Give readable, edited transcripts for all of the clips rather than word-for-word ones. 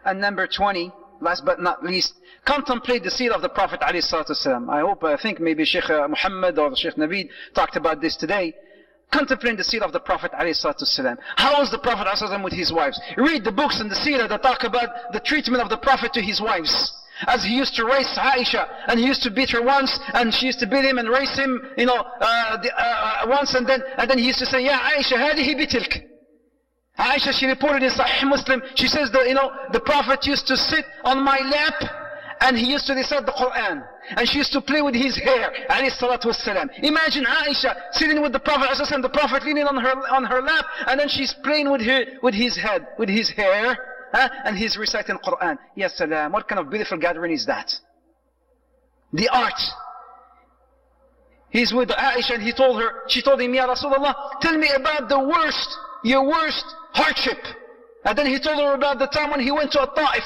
And number 20, last but not least, contemplate the seerah of the Prophet ﷺ. I think maybe Sheikh Muhammad or Sheikh Naveed talked about this today. Contemplate the seerah of the Prophet ﷺ. How was the Prophet ﷺ with his wives? Read the books in the seerah that talk about the treatment of the Prophet to his wives. As he used to race Aisha, and he used to beat her once, and she used to beat him and race him, once, and then he used to say, "Ya Aisha, hadihi bitilk." Aisha, she reported in Sahih Muslim, she says that, the Prophet used to sit on my lap, and he used to recite the Qur'an, and she used to play with his hair, alayhi salatu wassalam. Imagine Aisha sitting with the Prophet, the Prophet leaning on her lap, and then she's playing with his head, with his hair. And he's reciting Qur'an. Yes, salam. What kind of beautiful gathering is that? The art. He's with Aisha and she told him, Ya Rasulullah, tell me about your worst hardship. And then he told her about the time when he went to a Ta'if.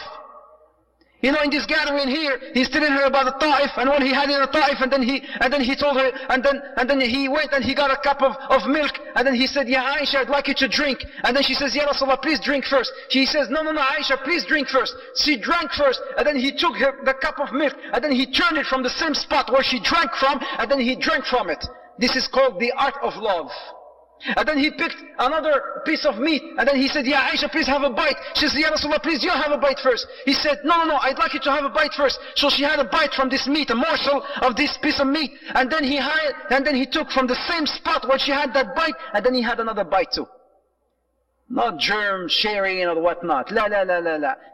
In this gathering here, he's telling her about the Ta'if and what he had in the Ta'if, and then he told her, and then he went and he got a cup of milk, and then he said, Ya Aisha, I'd like you to drink. And then she says, Ya Rasulullah, please drink first. He says, no, Aisha, please drink first. She drank first, and then he took the cup of milk, and then he turned it from the same spot where she drank from, and then he drank from it. This is called the art of love. And then he picked another piece of meat, and then he said, Ya Aisha, please have a bite. She said, Ya Rasulullah, please you have a bite first. He said, no, I'd like you to have a bite first. So she had a bite from this meat, a morsel of this piece of meat, and then he took from the same spot where she had that bite, and then he had another bite too. Not germ sharing or whatnot. La.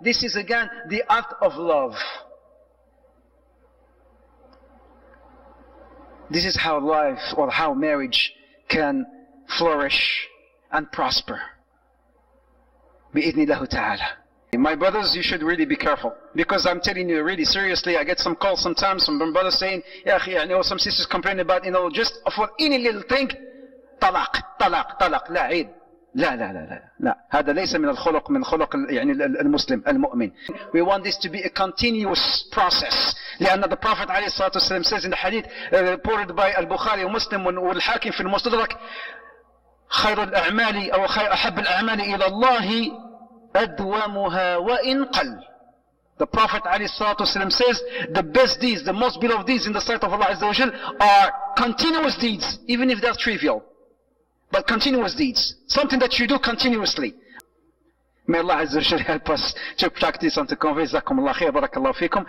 This is again the art of love. This is how life or how marriage can flourish and prosper. Bi'idhnillahu ta'ala. My brothers, you should really be careful. Because I'm telling you, really seriously, I get some calls sometimes from brothers saying, Ya akhi, I know some sisters complain about, just for any little thing, talaq, la eid. لا هذا ليس من الخلق من خلق المسلم المؤمن. We want this to be a continuous process. لأن the Prophet عليه الصلاة والسلام says in the hadith reported by Al-Bukhari ومسلم والحاكم في المستدرك خير الأعمال أو أحب الأعمال إلى الله أدومها وإن قل. The Prophet ﷺ says the best deeds, the most beloved deeds in the sight of Allah Azza wa Jal are continuous deeds, even if they're trivial. But continuous deeds. Something that you do continuously. May Allah Azza wa Jal help us to practice and to convey. Jazakumullah khair. Barakallahu fikum.